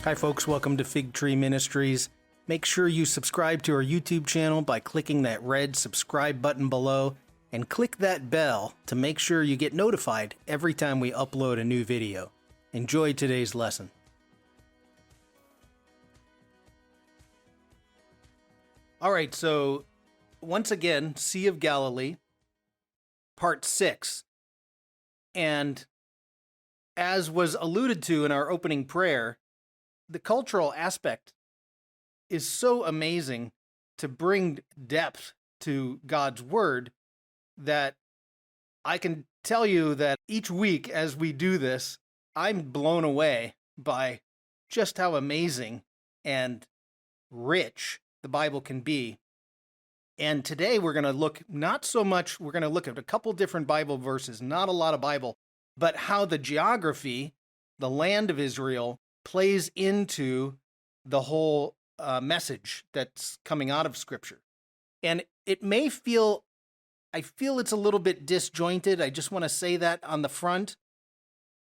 Hi folks, welcome to Fig Tree Ministries. Make sure you subscribe to our YouTube channel by clicking that red subscribe button below and click that bell to make sure you get notified every time we upload a new video. Enjoy today's lesson. All right, so once again, Sea of Galilee, part 6. And as was alluded to in our opening prayer, the cultural aspect is so amazing to bring depth to God's Word that I can tell you that each week as we do this, I'm blown away by just how amazing and rich the Bible can be. And today we're going to look we're going to look at a couple different Bible verses, not a lot of Bible, but how the geography, the land of Israel, plays into the whole message that's coming out of Scripture. And it may I feel it's a little bit disjointed. I just want to say that on the front.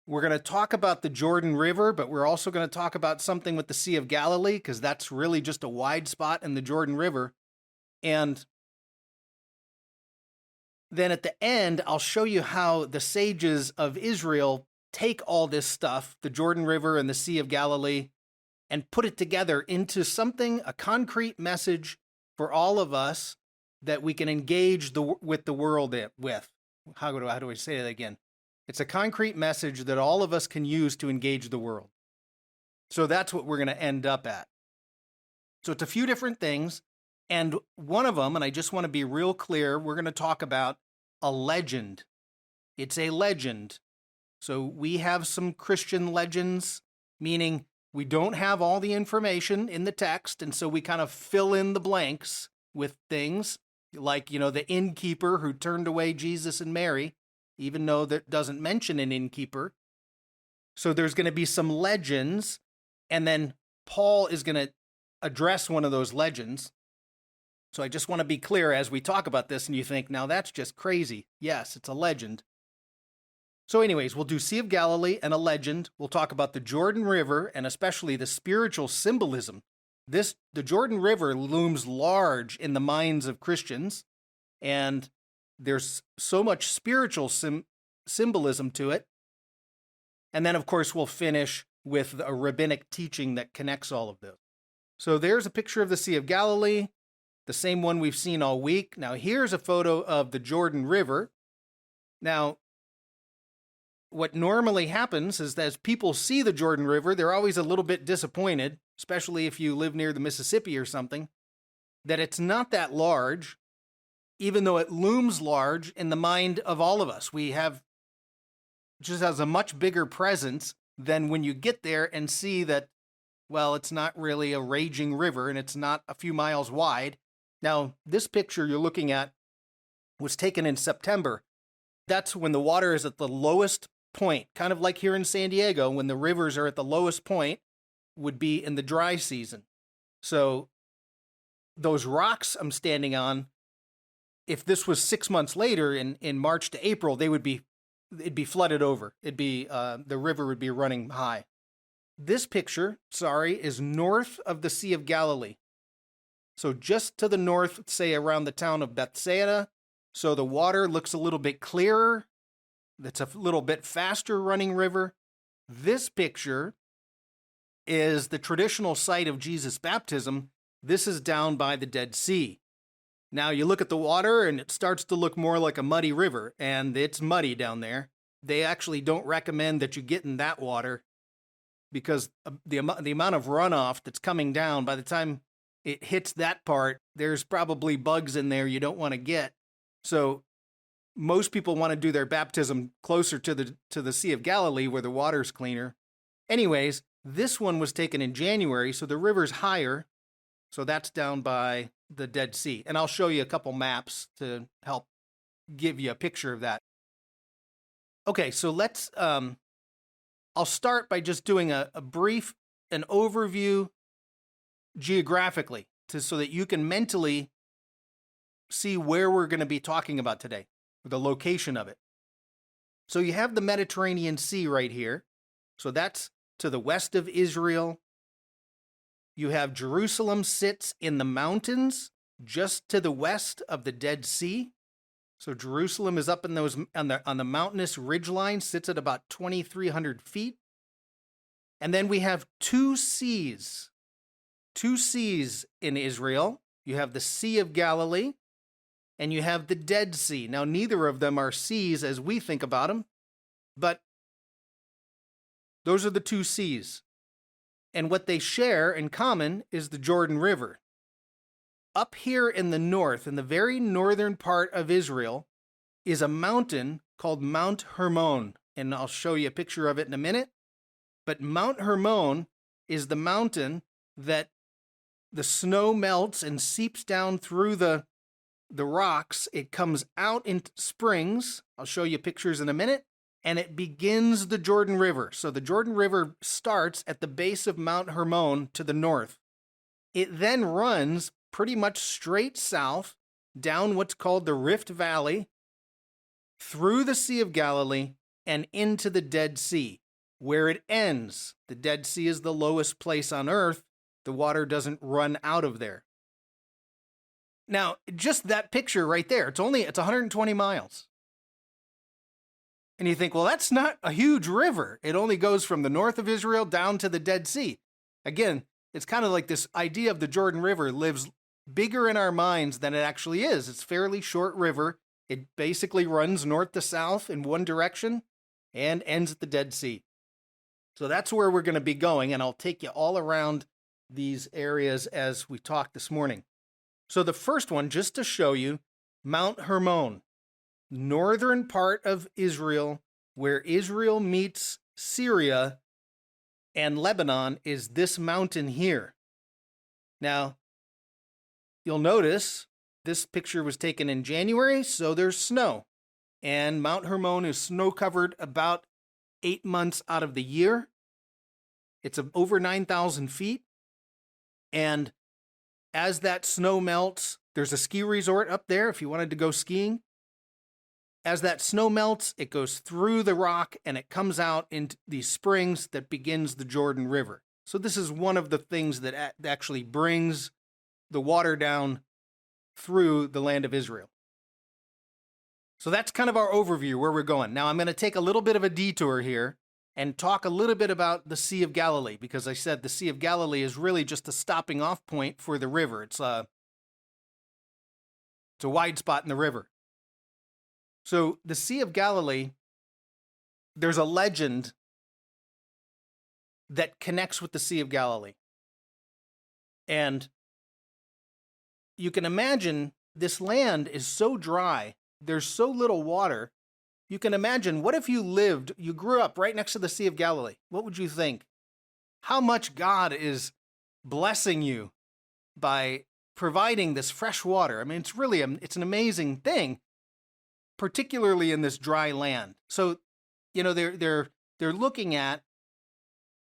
We're going to talk about the Jordan River, but we're also going to talk about something with the Sea of Galilee, because that's really just a wide spot in the Jordan River. And then at the end, I'll show you how the sages of Israel take all this stuff, the Jordan River and the Sea of Galilee, and put it together into something, a concrete message for all of us that we can engage with the world with. How do I say that again? It's a concrete message that all of us can use to engage the world. So that's what we're going to end up at. So it's a few different things, and one of them, and I just want to be real clear, we're going to talk about a legend. It's a legend. So we have some Christian legends, meaning we don't have all the information in the text, and so we kind of fill in the blanks with things like, the innkeeper who turned away Jesus and Mary, even though that doesn't mention an innkeeper. So there's going to be some legends, and then Paul is going to address one of those legends. So I just want to be clear as we talk about this, and you think, now that's just crazy. Yes, it's a legend. So anyways, we'll do Sea of Galilee and a legend. We'll talk about the Jordan River and especially the spiritual symbolism. The Jordan River looms large in the minds of Christians, and there's so much spiritual symbolism to it. And then, of course, we'll finish with a rabbinic teaching that connects all of this. So there's a picture of the Sea of Galilee, the same one we've seen all week. Now, here's a photo of the Jordan River. Now, what normally happens is that as people see the Jordan River, they're always a little bit disappointed, especially if you live near the Mississippi or something, that it's not that large, even though it looms large in the mind of all of us. It just has a much bigger presence than when you get there and see that, well, it's not really a raging river and it's not a few miles wide. Now, this picture you're looking at was taken in September. That's when the water is at the lowest point, kind of like here in San Diego, when the rivers are at the lowest point, would be in the dry season. So those rocks I'm standing on, if this was 6 months later in March to April, it'd be flooded over. The river would be running high. This picture, is north of the Sea of Galilee. So just to the north, say around the town of Bethsaida. So the water looks a little bit clearer. It's a little bit faster running river. This picture is the traditional site of Jesus' baptism. This is down by the Dead Sea. Now you look at the water and it starts to look more like a muddy river, and it's muddy down there. They actually don't recommend that you get in that water because the amount of runoff that's coming down, by the time it hits that part, there's probably bugs in there you don't want to get. So most people want to do their baptism closer to the Sea of Galilee where the water's cleaner. Anyways, this one was taken in January, so the river's higher. So that's down by the Dead Sea. And I'll show you a couple maps to help give you a picture of that. Okay, so I'll start by just doing an overview geographically so that you can mentally see where we're going to be talking about today, the location of it. So you have the Mediterranean Sea right here. So that's to the west of Israel. You have Jerusalem sits in the mountains just to the west of the Dead Sea. So Jerusalem is up in those on the mountainous ridgeline, sits at about 2,300 feet. And then we have two seas in Israel. You have the Sea of Galilee, and you have the Dead Sea. Now, neither of them are seas as we think about them, but those are the two seas. And what they share in common is the Jordan River. Up here in the north, in the very northern part of Israel, is a mountain called Mount Hermon. And I'll show you a picture of it in a minute. But Mount Hermon is the mountain that the snow melts and seeps down through the rocks. It comes out in springs. I'll show you pictures in a minute. And it begins the Jordan River. So the Jordan River starts at the base of Mount Hermon to the north. It then runs pretty much straight south down what's called the Rift Valley, through the Sea of Galilee, and into the Dead Sea, where it ends. The Dead Sea is the lowest place on earth. The water doesn't run out of there. Now, just that picture right there, it's 120 miles. And you think, well, that's not a huge river. It only goes from the north of Israel down to the Dead Sea. Again, it's kind of like this idea of the Jordan River lives bigger in our minds than it actually is. It's a fairly short river. It basically runs north to south in one direction and ends at the Dead Sea. So that's where we're going to be going, and I'll take you all around these areas as we talk this morning. So the first one, just to show you, Mount Hermon, northern part of Israel, where Israel meets Syria and Lebanon, is this mountain here. Now, you'll notice this picture was taken in January, so there's snow. And Mount Hermon is snow-covered about 8 months out of the year. It's over 9,000 feet. And as that snow melts, there's a ski resort up there if you wanted to go skiing. As that snow melts, it goes through the rock and it comes out into these springs that begins the Jordan River. So this is one of the things that actually brings the water down through the land of Israel. So that's kind of our overview where we're going. Now I'm going to take a little bit of a detour here and talk a little bit about the Sea of Galilee, because I said the Sea of Galilee is really just a stopping off point for the river. It's a wide spot in the river. So the Sea of Galilee, there's a legend that connects with the Sea of Galilee. And you can imagine this land is so dry, there's so little water. You can imagine, what if you grew up right next to the Sea of Galilee? What would you think? How much God is blessing you by providing this fresh water. I mean, it's an amazing thing, particularly in this dry land. So, they're looking at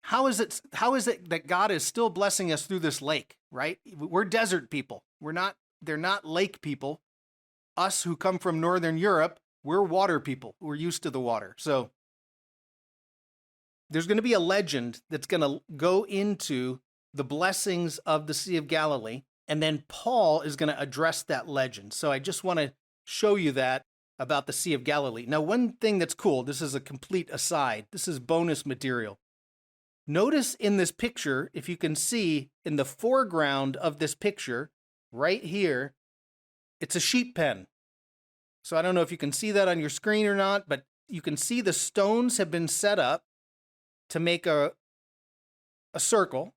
how is it that God is still blessing us through this lake, right? We're desert people. They're not lake people. Us who come from Northern Europe, we're water people. We're used to the water. So there's going to be a legend that's going to go into the blessings of the Sea of Galilee, and then Paul is going to address that legend. So I just want to show you that about the Sea of Galilee. Now, one thing that's cool, this is a complete aside, this is bonus material. Notice in this picture, if you can see in the foreground of this picture, right here, it's a sheep pen. So I don't know if you can see that on your screen or not, but you can see the stones have been set up to make a circle.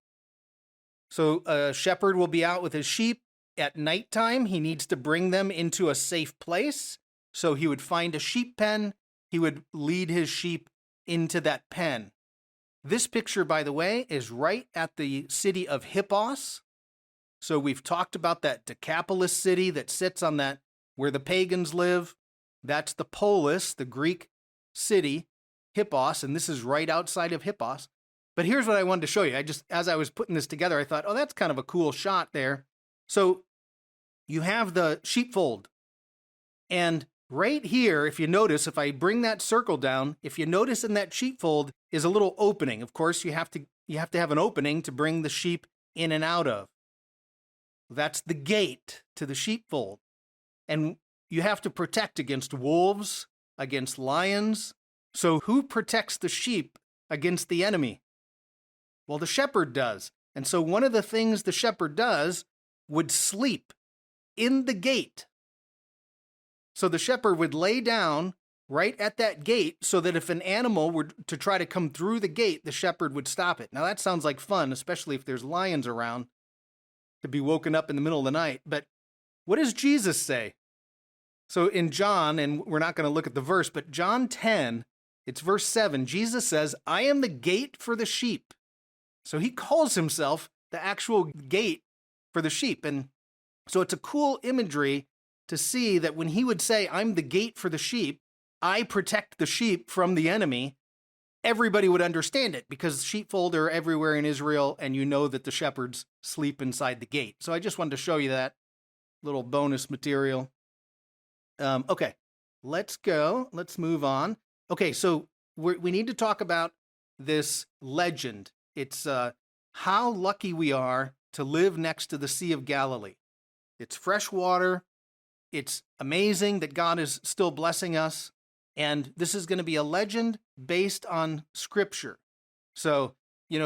So a shepherd will be out with his sheep at nighttime. He needs to bring them into a safe place. So he would find a sheep pen. He would lead his sheep into that pen. This picture, by the way, is right at the city of Hippos. So we've talked about that Decapolis city that sits on that where the pagans live. That's the polis, the Greek city, Hippos, and this is right outside of Hippos. But here's what I wanted to show you. As I was putting this together, I thought, oh, that's kind of a cool shot there. So you have the sheepfold. And right here, if you notice, if I bring that circle down, if you notice in that sheepfold is a little opening. Of course, you have to have an opening to bring the sheep in and out of. That's the gate to the sheepfold. And you have to protect against wolves, against lions. So who protects the sheep against the enemy? Well, the shepherd does. And so one of the things the shepherd does would sleep in the gate. So the shepherd would lay down right at that gate so that if an animal were to try to come through the gate, the shepherd would stop it. Now that sounds like fun, especially if there's lions around, to be woken up in the middle of the night. But what does Jesus say? So in John, and we're not going to look at the verse, but John 10, it's verse 7, Jesus says, I am the gate for the sheep. So he calls himself the actual gate for the sheep. And so it's a cool imagery to see that when he would say, I'm the gate for the sheep, I protect the sheep from the enemy, everybody would understand it because sheepfold are everywhere in Israel, and you know that the shepherds sleep inside the gate. So I just wanted to show you that little bonus material. Okay, let's go. Let's move on. Okay, so we need to talk about this legend. It's how lucky we are to live next to the Sea of Galilee. It's fresh water. It's amazing that God is still blessing us. And this is going to be a legend based on Scripture. So,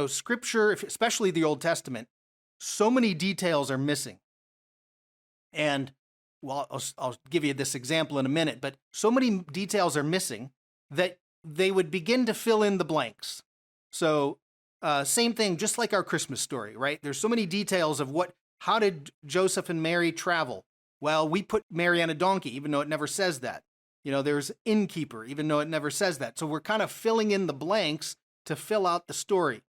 Scripture, especially the Old Testament, so many details are missing. And, well, I'll give you this example in a minute, but so many details are missing that they would begin to fill in the blanks. So, same thing, just like our Christmas story, right? There's so many details of how did Joseph and Mary travel? Well, we put Mary on a donkey, even though it never says that. There's innkeeper, even though it never says that. So we're kind of filling in the blanks to fill out the story.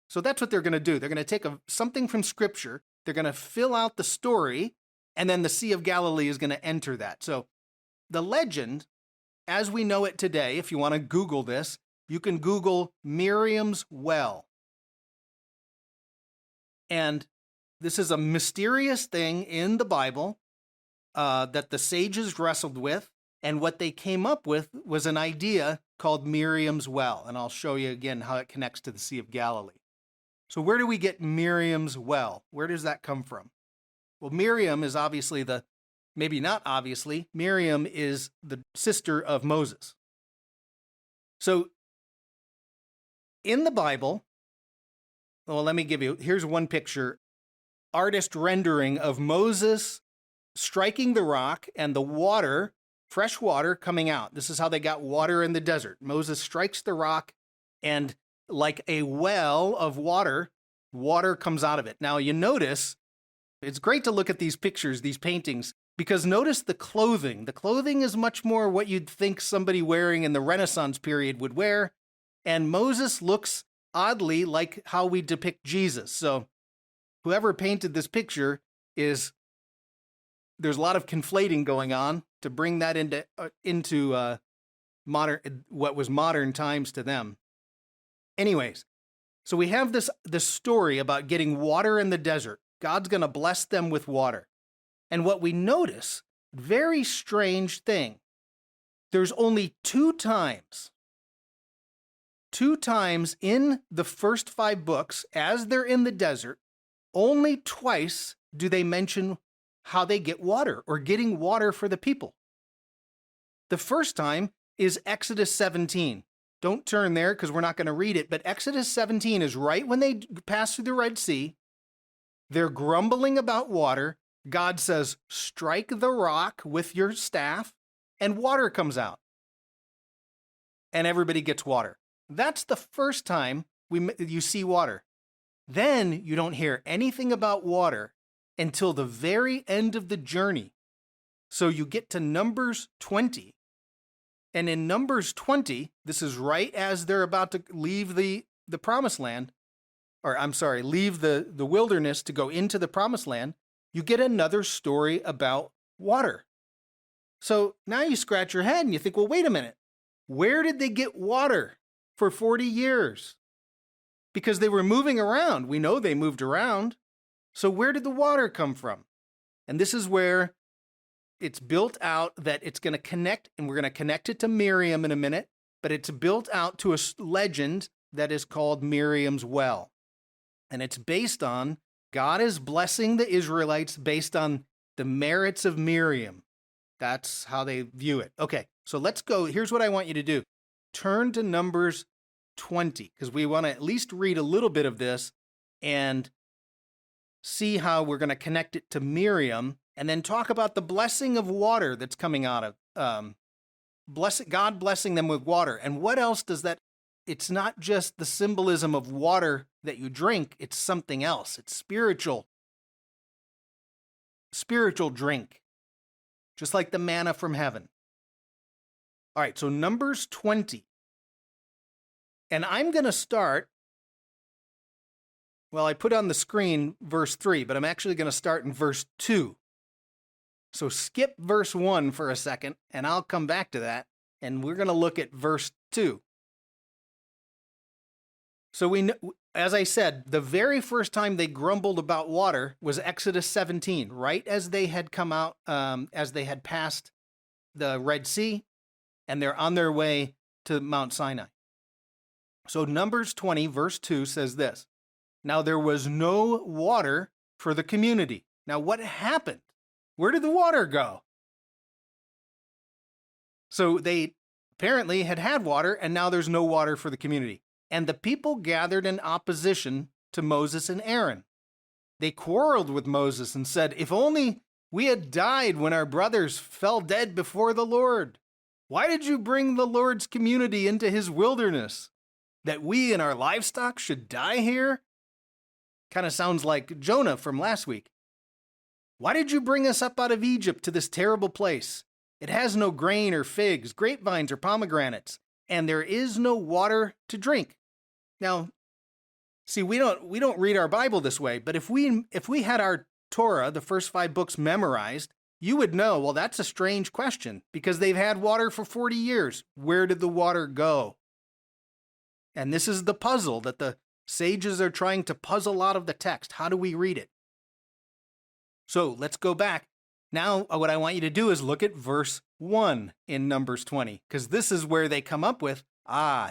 So that's what they're going to do. They're going to take something from Scripture, they're going to fill out the story, and then the Sea of Galilee is going to enter that. So the legend, as we know it today, if you want to Google this, you can Google Miriam's well. And this is a mysterious thing in the Bible that the sages wrestled with. And what they came up with was an idea called Miriam's well. And I'll show you again how it connects to the Sea of Galilee. So where do we get Miriam's well? Where does that come from? Well, Miriam is obviously Miriam is the sister of Moses. So in the Bible, well, let me here's one picture, artist rendering of Moses striking the rock and the water, fresh water coming out. This is how they got water in the desert. Moses strikes the rock, and like a well of water comes out of it. Now, you notice, it's great to look at these pictures, these paintings, because notice the clothing. The clothing is much more what you'd think somebody wearing in the Renaissance period would wear, and Moses looks oddly like how we depict Jesus. So whoever painted this picture there's a lot of conflating going on to bring that into modern, what was modern times to them. Anyways, so we have this story about getting water in the desert. God's going to bless them with water. And what we notice, very strange thing, there's only two times in the first 5 books, as they're in the desert, only twice do they mention how they get water or getting water for the people. The first time is Exodus 17. Don't turn there because we're not going to read it, but Exodus 17 is right when they pass through the Red Sea. They're grumbling about water. God says, strike the rock with your staff, and water comes out. And everybody gets water. That's the first time you see water. Then you don't hear anything about water until the very end of the journey. So you get to Numbers 20. And in Numbers 20, this is right as they're about to leave the promised land, leave the wilderness to go into the promised land, you get another story about water. So now you scratch your head and you think, well, wait a minute. Where did they get water for 40 years? Because they were moving around. We know they moved around. So where did the water come from? And this is where it's built out that it's going to connect, and we're going to connect it to Miriam in a minute, but it's built out to a legend that is called Miriam's well. And it's based on God is blessing the Israelites based on the merits of Miriam. That's how they view it. Okay, so let's go. Here's what I want you to do. Turn to Numbers 20, because we want to at least read a little bit of this and see how we're going to connect it to Miriam, and then talk about the blessing of water that's coming out of God blessing them with water. And what else does that? It's not just the symbolism of water that you drink, it's something else. It's spiritual drink, just like the manna from heaven. All right, so Numbers 20. And I'm going to start, well, I put on the screen verse 3, but I'm actually going to start in verse 2. So skip verse 1 for a second, and I'll come back to that, and we're going to look at verse 2. So as I said, the very first time they grumbled about water was Exodus 17, right as they had come out, as they had passed the Red Sea, and they're on their way to Mount Sinai. So Numbers 20, verse 2 says this: "Now there was no water for the community." Now what happened? Where did the water go? So they apparently had water, and now there's no water for the community. And the people gathered in opposition to Moses and Aaron. They quarreled with Moses and said, "If only we had died when our brothers fell dead before the Lord. Why did you bring the Lord's community into his wilderness? That we and our livestock should die here?" Kind of sounds like Jonah from last week. "Why did you bring us up out of Egypt to this terrible place? It has no grain or figs, grapevines or pomegranates, and there is no water to drink." Now, see, we don't read our Bible this way, but if we had our Torah, the first 5 books, memorized, you would know, well, that's a strange question, because they've had water for 40 years. Where did the water go? And this is the puzzle that the sages are trying to puzzle out of the text. How do we read it? So let's go back. Now, what I want you to do is look at verse 1 in Numbers 20, because this is where they come up with,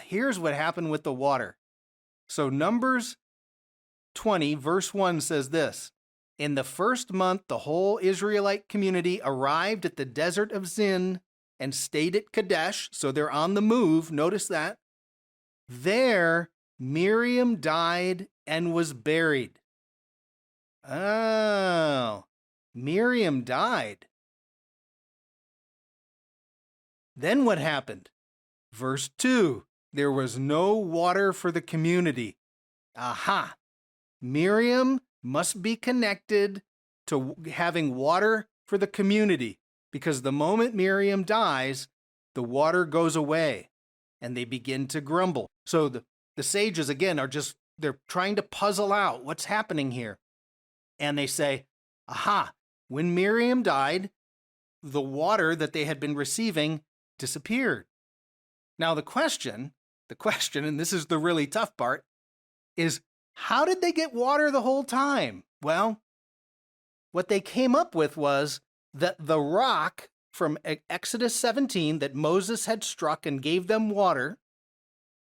here's what happened with the water. So Numbers 20, verse 1 says this: "In the first month, the whole Israelite community arrived at the desert of Zin and stayed at Kadesh." So they're on the move. Notice that. "There, Miriam died and was buried." Oh, Miriam died. Then what happened? Verse 2, "There was no water for the community." Aha! Miriam must be connected to having water for the community, because the moment Miriam dies, the water goes away, and they begin to grumble. So the sages, again, they're trying to puzzle out what's happening here. And they say, aha, when Miriam died, the water that they had been receiving disappeared. Now the question, and this is the really tough part, is how did they get water the whole time? Well, what they came up with was that the rock from Exodus 17 that Moses had struck and gave them water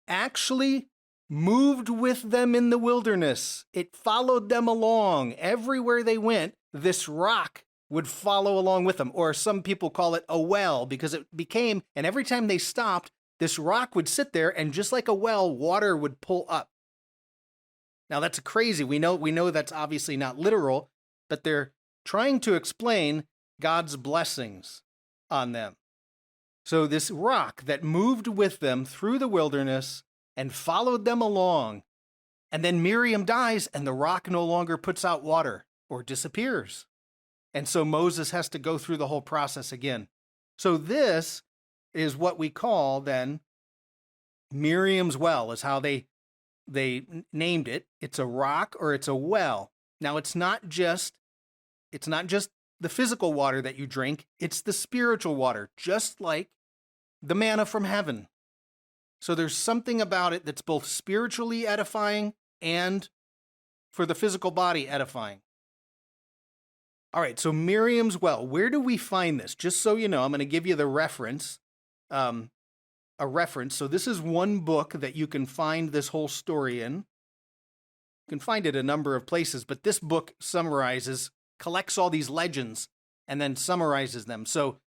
actually moved with them in the wilderness. It followed them along. Everywhere they went, this rock would follow along with them. Or some people call it a well, because it became, and every time they stopped, this rock would sit there, and just like a well, water would pull up. Now that's crazy. We know that's obviously not literal, but they're trying to explain God's blessings on them. So this rock that moved with them through the wilderness and followed them along, and then Miriam dies and the rock no longer puts out water or disappears. And so Moses has to go through the whole process again. So this is what we call then Miriam's well, is how they named it. It's a rock or it's a well. Now it's not just the physical water that you drink, it's the spiritual water, just like the manna from heaven. So there's something about it that's both spiritually edifying and for the physical body edifying. All right, so Miriam's well, where do we find this? Just so you know, I'm going to give you the reference, a reference. So this is one book that you can find this whole story in. You can find it a number of places, but this book collects all these legends and then summarizes them. So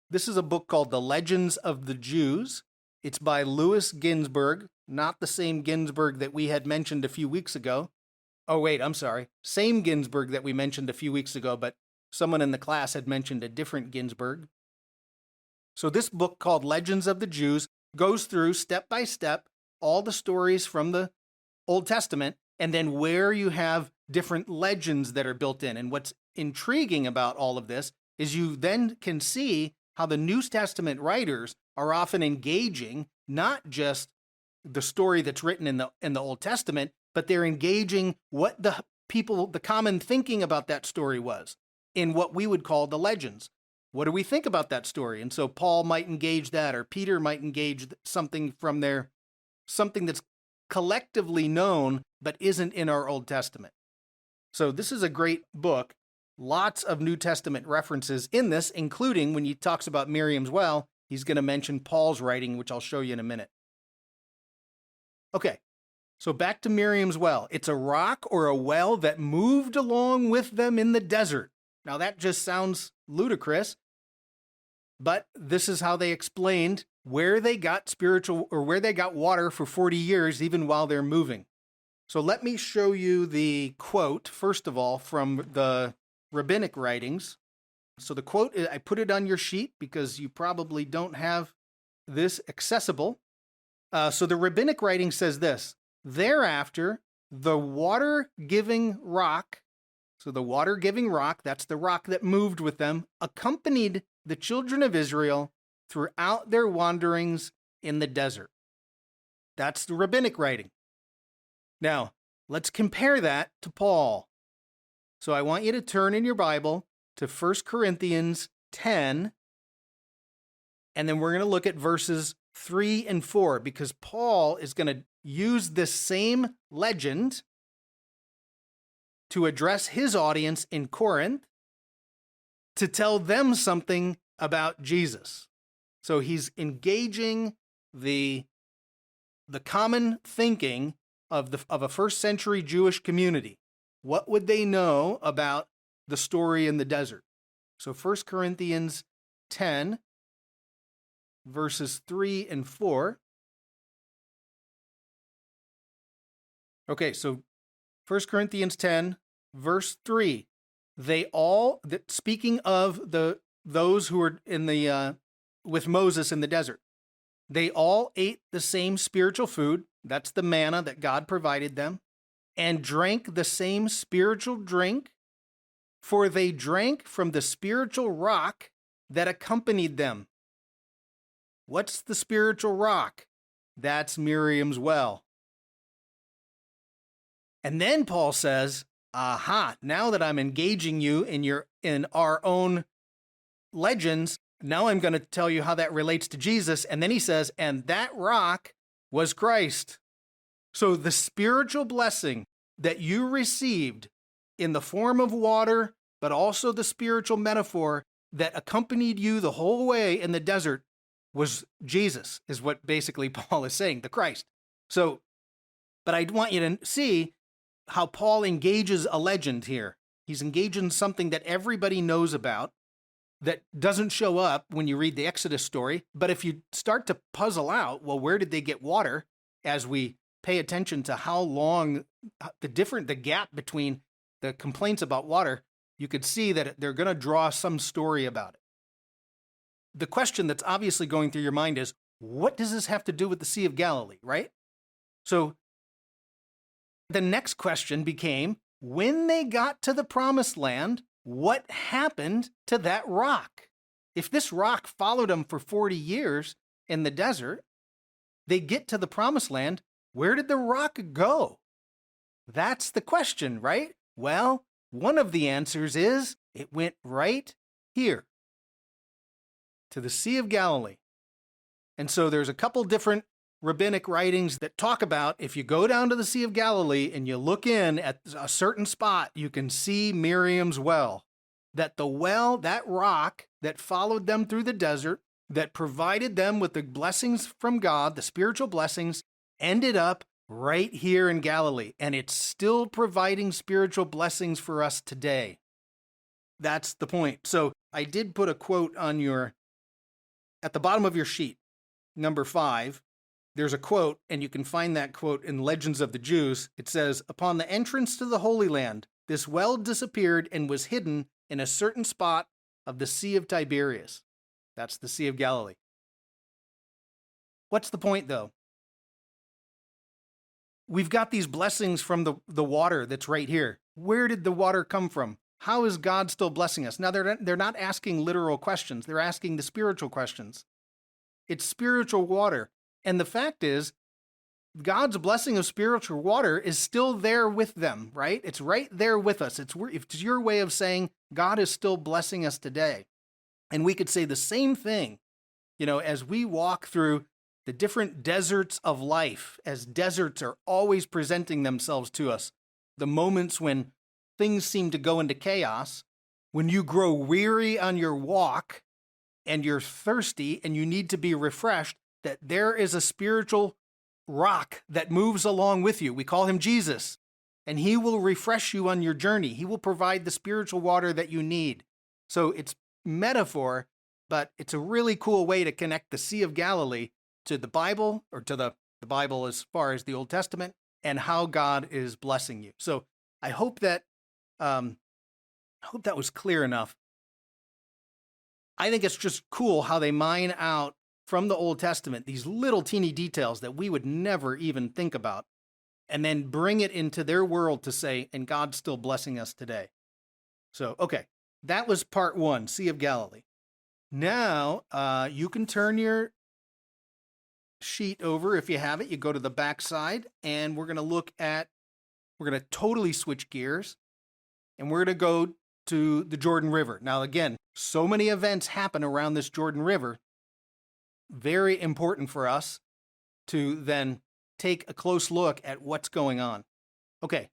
this is a book called The Legends of the Jews. It's by Louis Ginzberg, not the same Ginzberg that we had mentioned a few weeks ago. Oh, wait, I'm sorry. Same Ginzberg that we mentioned a few weeks ago, but someone in the class had mentioned a different Ginzberg. So this book called Legends of the Jews goes through step by step all the stories from the Old Testament, and then where you have different legends that are built in. And what's intriguing about all of this is you then can see how the New Testament writers are often engaging not just the story that's written in the Old Testament, but they're engaging what the common thinking about that story was in what we would call the legends. What do we think about that story? And so Paul might engage that, or Peter might engage something from there, something that's collectively known but isn't in our Old Testament. So this is a great book. Lots of New Testament references in this, including when he talks about Miriam's well, he's going to mention Paul's writing, which I'll show you in a minute. Okay, so back to Miriam's well. It's a rock or a well that moved along with them in the desert. Now that just sounds ludicrous, but this is how they explained where they got where they got water for 40 years, even while they're moving. So let me show you the quote, first of all, from the rabbinic writings. So the quote, I put it on your sheet because you probably don't have this accessible. So the rabbinic writing says this: thereafter, the water-giving rock, so the water-giving rock, that's the rock that moved with them, accompanied the children of Israel throughout their wanderings in the desert. That's the rabbinic writing. Now, let's compare that to Paul. So I want you to turn in your Bible to 1 Corinthians 10, and then we're going to look at verses 3 and 4, because Paul is going to use this same legend to address his audience in Corinth to tell them something about Jesus. So he's engaging the common thinking of a first century Jewish community. What would they know about the story in the desert? So 1 Corinthians 10, verses 3 and 4. Okay, so 1 Corinthians 10, verse 3. Speaking of those who were with Moses in the desert, they all ate the same spiritual food, that's the manna that God provided them, and drank the same spiritual drink, for they drank from the spiritual rock that accompanied them. What's the spiritual rock? That's Miriam's well. And then Paul says, aha, now that I'm engaging you in our own legends, now I'm going to tell you how that relates to Jesus. And then he says, and that rock was Christ. So the spiritual blessing that you received in the form of water, but also the spiritual metaphor that accompanied you the whole way in the desert was Jesus, is what basically Paul is saying, the Christ. So, but I want you to see how Paul engages a legend here. He's engaging something that everybody knows about that doesn't show up when you read the Exodus story. But if you start to puzzle out, well, where did they get water, as we pay attention to how long the gap between the complaints about water, you could see that they're going to draw some story about it. The question that's obviously going through your mind is, what does this have to do with the Sea of Galilee, right? So the next question became, when they got to the promised land, what happened to that rock? If this rock followed them for 40 years in the desert, they get to the promised land, where did the rock go? That's the question, right? Well, one of the answers is it went right here to the Sea of Galilee. And so there's a couple different rabbinic writings that talk about if you go down to the Sea of Galilee and you look in at a certain spot, you can see Miriam's well. That the well, that rock that followed them through the desert, that provided them with the blessings from God, the spiritual blessings, ended up right here in Galilee, and it's still providing spiritual blessings for us today. That's the point. So I did put a quote on at the bottom of your sheet, number 5. There's a quote, and you can find that quote in Legends of the Jews. It says, "Upon the entrance to the Holy Land, this well disappeared and was hidden in a certain spot of the Sea of Tiberias." That's the Sea of Galilee. What's the point, though? We've got these blessings from the water that's right here. Where did the water come from? How is God still blessing us? Now, they're not asking literal questions. They're asking the spiritual questions. It's spiritual water. And the fact is, God's blessing of spiritual water is still there with them, right? It's right there with us. It's your way of saying God is still blessing us today. And we could say the same thing, as we walk through the different deserts of life, as deserts are always presenting themselves to us, the moments when things seem to go into chaos, when you grow weary on your walk and you're thirsty and you need to be refreshed, that there is a spiritual rock that moves along with you. We call him Jesus, and he will refresh you on your journey. He will provide the spiritual water that you need. So it's metaphor, but it's a really cool way to connect the Sea of Galilee to the Bible, or to the Bible as far as the Old Testament, and how God is blessing you. So I hope that was clear enough. I think it's just cool how they mine out from the Old Testament these little teeny details that we would never even think about, and then bring it into their world to say, and God's still blessing us today. So, okay, that was part 1, Sea of Galilee. Now, you can turn your sheet over if you have it. You go to the back side, and we're going to totally switch gears, and we're going to go to the Jordan River. Now, again, so many events happen around this Jordan River. Very important for us to then take a close look at what's going on. Okay,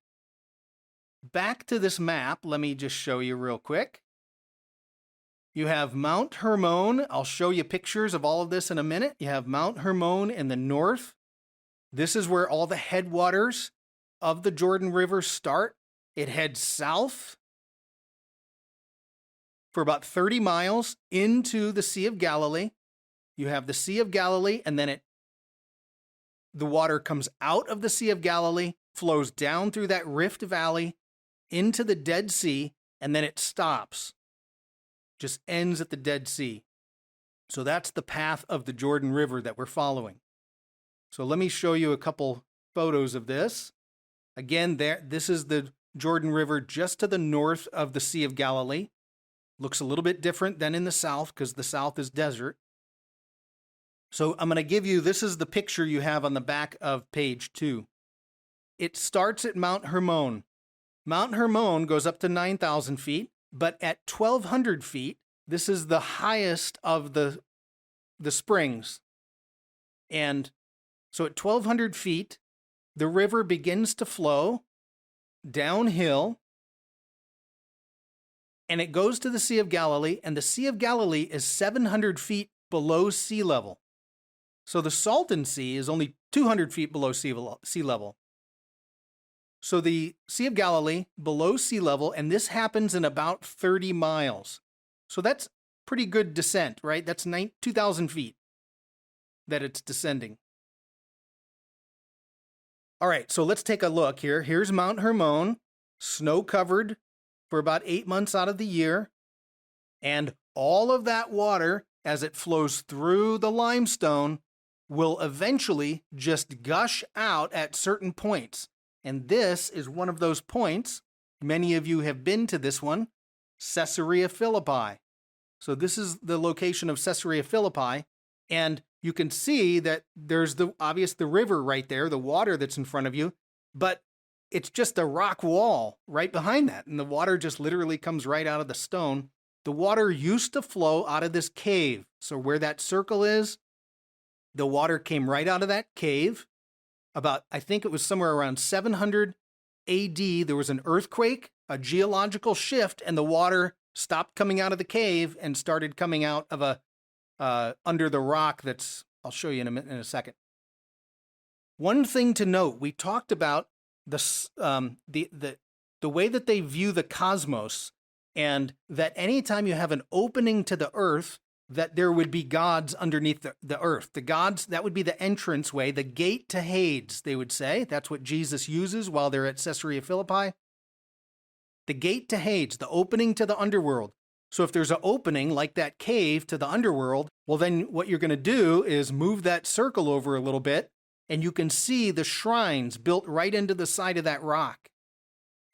back to this map. Let me just show you real quick. You have Mount Hermon. I'll show you pictures of all of this in a minute. You have Mount Hermon in the north. This is where all the headwaters of the Jordan River start. It heads south for about 30 miles into the Sea of Galilee. You have the Sea of Galilee, and then the water comes out of the Sea of Galilee, flows down through that Rift Valley into the Dead Sea, and then it stops. Just ends at the Dead Sea. So that's the path of the Jordan River that we're following. So let me show you a couple photos of this. Again, this is the Jordan River just to the north of the Sea of Galilee. Looks a little bit different than in the south, because the south is desert. So I'm going to give you, this is the picture you have on the back of page 2. It starts at Mount Hermon. Mount Hermon goes up to 9,000 feet, but at 1,200 feet, this is the highest of the springs. And so at 1,200 feet, the river begins to flow downhill, and it goes to the Sea of Galilee, and the Sea of Galilee is 700 feet below sea level. So the Salton Sea is only 200 feet below sea level. So the Sea of Galilee below sea level, and this happens in about 30 miles. So that's pretty good descent, right? That's 2,000 feet that it's descending. All right, so let's take a look here. Here's Mount Hermon, snow-covered for about 8 months out of the year. And all of that water, as it flows through the limestone, will eventually just gush out at certain points. And this is one of those points. Many of you have been to this one, Caesarea Philippi. So this is the location of Caesarea Philippi. And you can see that there's the river right there, the water that's in front of you, but it's just a rock wall right behind that. And the water just literally comes right out of the stone. The water used to flow out of this cave. So where that circle is, the water came right out of that cave. I think it was somewhere around 700 AD, there was an earthquake, a geological shift, and the water stopped coming out of the cave and started coming out of under the rock I'll show you in a second. One thing to note, we talked about the way that they view the cosmos, and that anytime you have an opening to the earth, that there would be gods underneath the earth. The gods, that would be the entranceway, the gate to Hades, they would say. That's what Jesus uses while they're at Caesarea Philippi. The gate to Hades, the opening to the underworld. So if there's an opening like that cave to the underworld, well, then what you're going to do is move that circle over a little bit, and you can see the shrines built right into the side of that rock.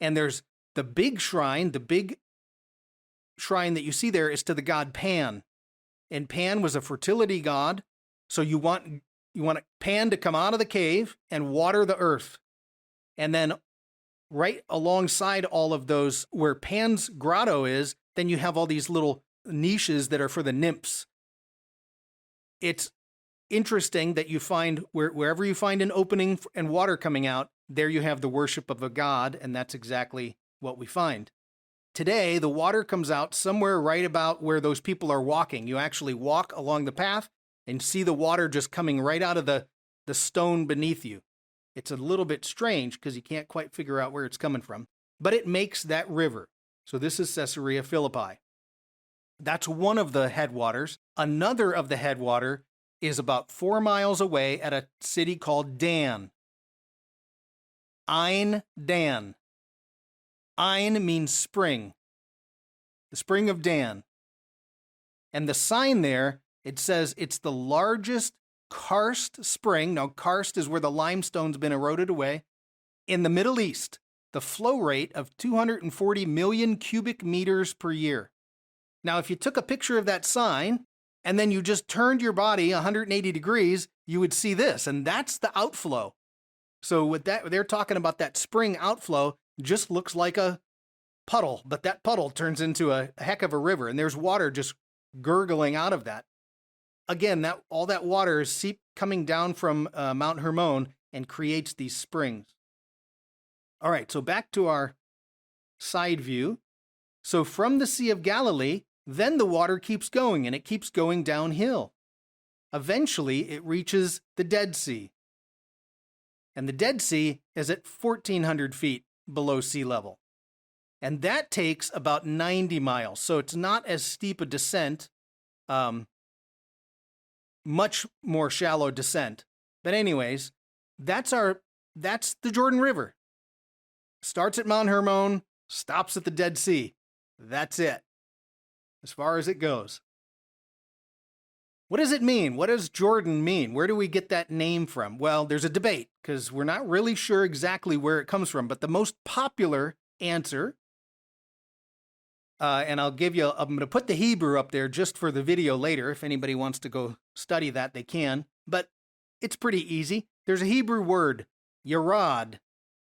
And there's the big shrine that you see there is to the god Pan. And Pan was a fertility god. So you want Pan to come out of the cave and water the earth. And then right alongside all of those, where Pan's grotto is, then you have all these little niches that are for the nymphs. It's interesting that you find wherever you find an opening and water coming out, there you have the worship of a god, and that's exactly what we find. Today, the water comes out somewhere right about where those people are walking. You actually walk along the path and see the water just coming right out of the stone beneath you. It's a little bit strange because you can't quite figure out where it's coming from, but it makes that river. So this is Caesarea Philippi. That's one of the headwaters. Another of the headwater is about 4 miles away at a city called Dan. Ein Dan. Ein means spring, the spring of Dan. And the sign there, it says it's the largest karst spring. Now, karst is where the limestone's been eroded away. In the Middle East, the flow rate of 240 million cubic meters per year. Now, if you took a picture of that sign and then you just turned your body 180 degrees, you would see this, and that's the outflow. So with that, they're talking about that spring outflow just looks like a puddle, but that puddle turns into a heck of a river, and there's water just gurgling out of that. Again, all that water is coming down from Mount Hermon and creates these springs. All right, so back to our side view. So from the Sea of Galilee, then the water keeps going, and it keeps going downhill. Eventually, it reaches the Dead Sea. And the Dead Sea is at 1,400 feet below sea level. And that takes about 90 miles. So it's not as steep a descent, much more shallow descent. But anyways, that's the Jordan River. Starts at Mount Hermon, stops at the Dead Sea. That's it, as far as it goes. What does it mean? What does Jordan mean? Where do we get that name from? Well, there's a debate because we're not really sure exactly where it comes from, but the most popular answer, and I'm going to put the Hebrew up there just for the video later. If anybody wants to go study that, they can, but it's pretty easy. There's a Hebrew word, yarad.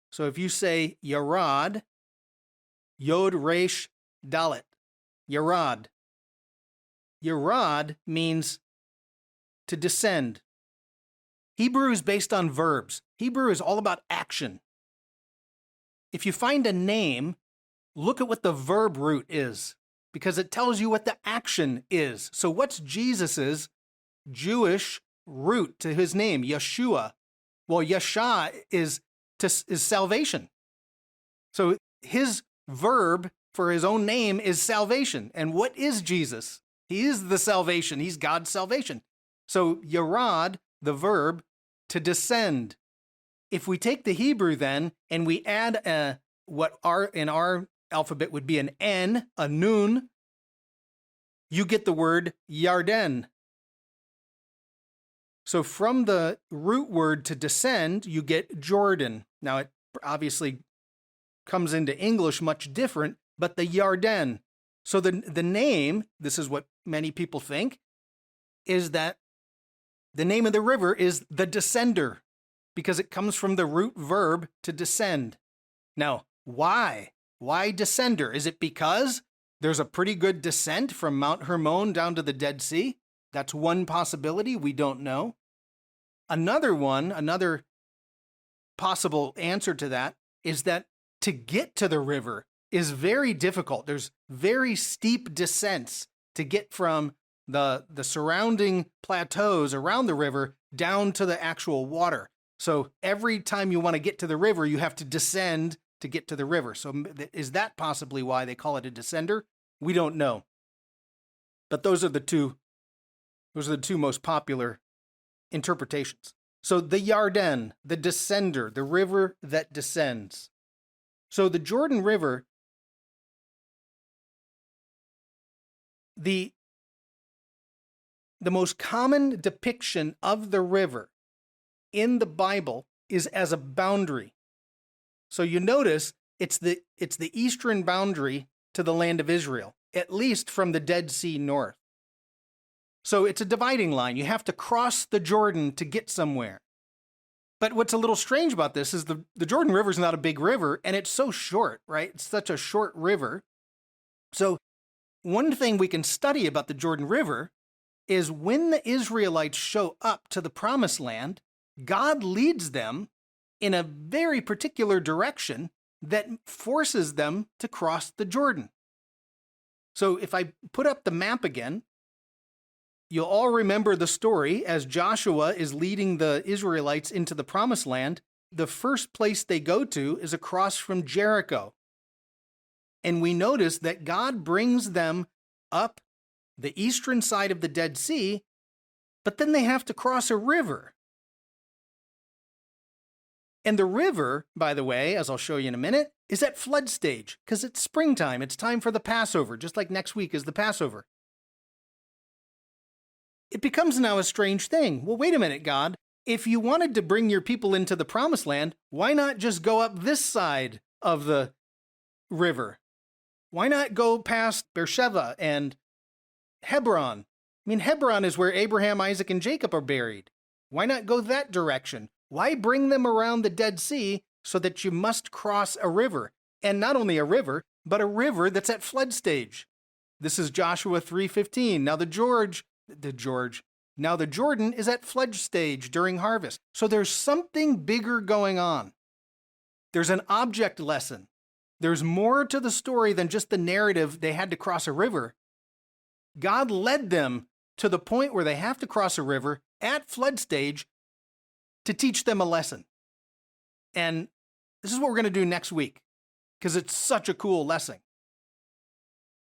So if you say yarad, yod resh dalet, yarad. Yarad means to descend. Hebrew is based on verbs. Hebrew is all about action. If you find a name, look at what the verb root is, because it tells you what the action is. So what's Jesus's Jewish root to his name, Yeshua? Well, Yesha is salvation. So his verb for his own name is salvation. And what is Jesus? He is the salvation. He's God's salvation. So yarad, the verb, to descend. If we take the Hebrew then, and we add in our alphabet would be an N, a nun, you get the word Yarden. So from the root word to descend, you get Jordan. Now it obviously comes into English much different, but the Yarden. So the name, this is what many people think, is that the name of the river is the Descender, because it comes from the root verb to descend. Now, why? Why Descender? Is it because there's a pretty good descent from Mount Hermon down to the Dead Sea? That's one possibility. We don't know. Another possible answer to that is that to get to the river is very difficult. There's very steep descents to get from the surrounding plateaus around the river down to the actual water. So every time you want to get to the river, you have to descend to get to the river. So is that possibly why they call it a descender? We don't know. But those are the two most popular interpretations. So the Yarden, the descender, the river that descends. So the Jordan River, the most common depiction of the river in the Bible is as a boundary. So you notice it's the eastern boundary to the land of Israel, at least from the Dead Sea north. So it's a dividing line. You have to cross the Jordan to get somewhere. But what's a little strange about this is the Jordan River is not a big river, and it's so short, right? It's such a short river. So one thing we can study about the Jordan River is when the Israelites show up to the Promised Land, God leads them in a very particular direction that forces them to cross the Jordan. So if I put up the map again, you'll all remember the story as Joshua is leading the Israelites into the Promised Land. The first place they go to is across from Jericho. And we notice that God brings them up the eastern side of the Dead Sea, but then they have to cross a river. And the river, by the way, as I'll show you in a minute, is at flood stage because it's springtime. It's time for the Passover, just like next week is the Passover. It becomes now a strange thing. Well, wait a minute, God. If you wanted to bring your people into the Promised Land, why not just go up this side of the river? Why not go past Beersheba and Hebron? I mean, Hebron is where Abraham, Isaac, and Jacob are buried. Why not go that direction? Why bring them around the Dead Sea so that you must cross a river? And not only a river, but a river that's at flood stage. This is Joshua 3:15. Now the Jordan is at flood stage during harvest. So there's something bigger going on. There's an object lesson. There's more to the story than just the narrative they had to cross a river. God led them to the point where they have to cross a river at flood stage to teach them a lesson. And this is what we're going to do next week because it's such a cool lesson.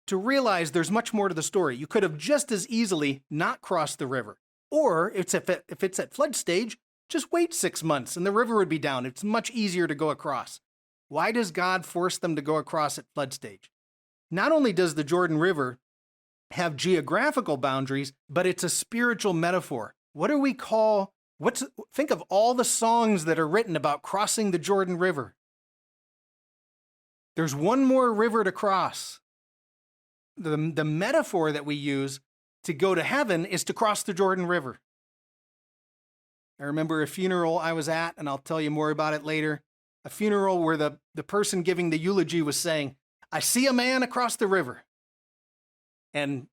To realize there's much more to the story. You could have just as easily not crossed the river. Or if it's at flood stage, just wait 6 months and the river would be down. It's much easier to go across. Why does God force them to go across at flood stage? Not only does the Jordan River have geographical boundaries, but it's a spiritual metaphor. Think of all the songs that are written about crossing the Jordan River. There's one more river to cross. The metaphor that we use to go to heaven is to cross the Jordan River. I remember a funeral I was at, and I'll tell you more about it later, a funeral where the person giving the eulogy was saying, I see a man across the river, and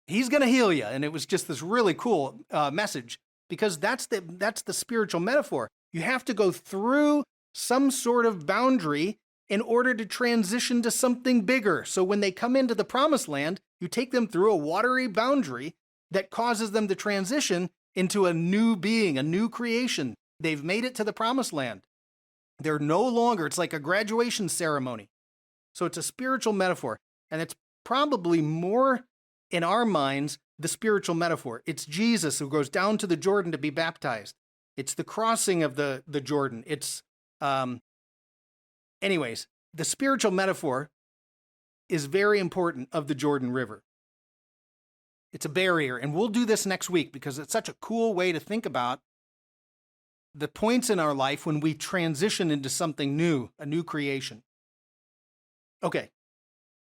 he's going to heal you. And it was just this really cool message because that's the spiritual metaphor. You have to go through some sort of boundary in order to transition to something bigger. So when they come into the Promised Land, you take them through a watery boundary that causes them to transition into a new being, a new creation. They've made it to the Promised Land. They're no longer, it's like a graduation ceremony. So it's a spiritual metaphor, and it's probably more in our minds the spiritual metaphor. It's Jesus who goes down to the Jordan to be baptized. It's the crossing of the Jordan. It's anyways, the spiritual metaphor is very important of the Jordan River. It's a barrier, and we'll do this next week because it's such a cool way to think about the points in our life when we transition into something new, a new creation. Okay,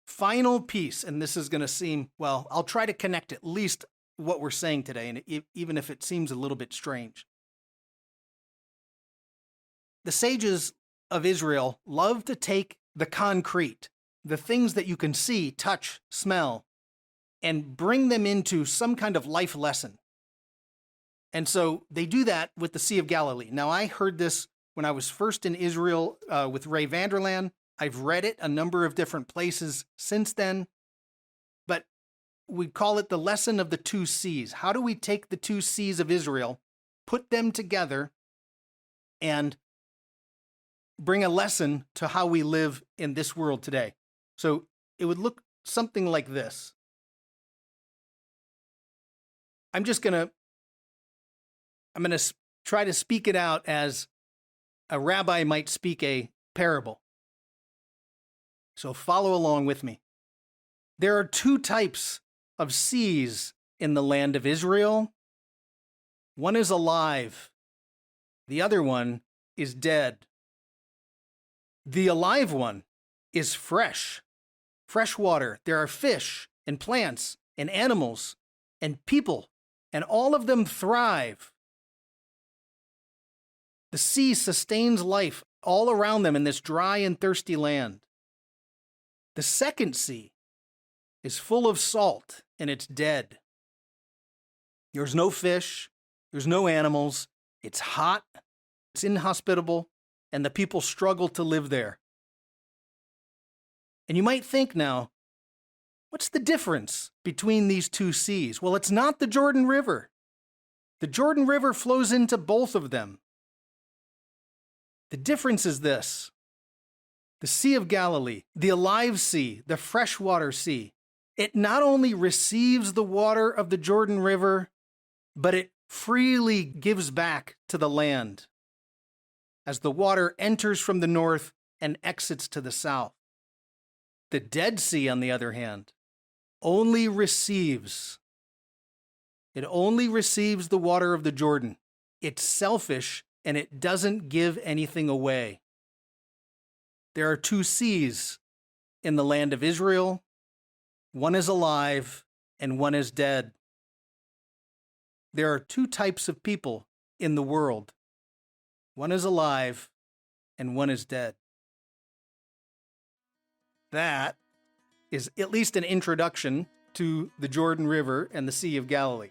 final piece, and this is going to seem, well, I'll try to connect at least what we're saying today, and even if it seems a little bit strange. The sages of Israel love to take the concrete, the things that you can see, touch, smell, and bring them into some kind of life lesson. And so they do that with the Sea of Galilee. Now, I heard this when I was first in Israel with Ray Vanderlaan. I've read it a number of different places since then. But we call it the lesson of the two seas. How do we take the two seas of Israel, put them together, and bring a lesson to how we live in this world today. So it would look something like this. I'm going to try to speak it out as a rabbi might speak a parable. So follow along with me. There are two types of seas in the land of Israel. One is alive. The other one is dead. The alive one is fresh water. There are fish and plants and animals and people, and all of them thrive. The sea sustains life all around them in this dry and thirsty land. The second sea is full of salt, and it's dead. There's no fish, there's no animals, it's hot, it's inhospitable, and the people struggle to live there. And you might think now, what's the difference between these two seas? Well, it's not the Jordan River. The Jordan River flows into both of them. The difference is this. The Sea of Galilee, the alive sea, the freshwater sea, it not only receives the water of the Jordan River, but it freely gives back to the land as the water enters from the north and exits to the south. The Dead Sea, on the other hand, only receives the water of the Jordan. It's selfish and it doesn't give anything away. There are two seas in the land of Israel. One is alive and one is dead. There are two types of people in the world. One is alive and one is dead. That is at least an introduction to the Jordan River and the Sea of Galilee.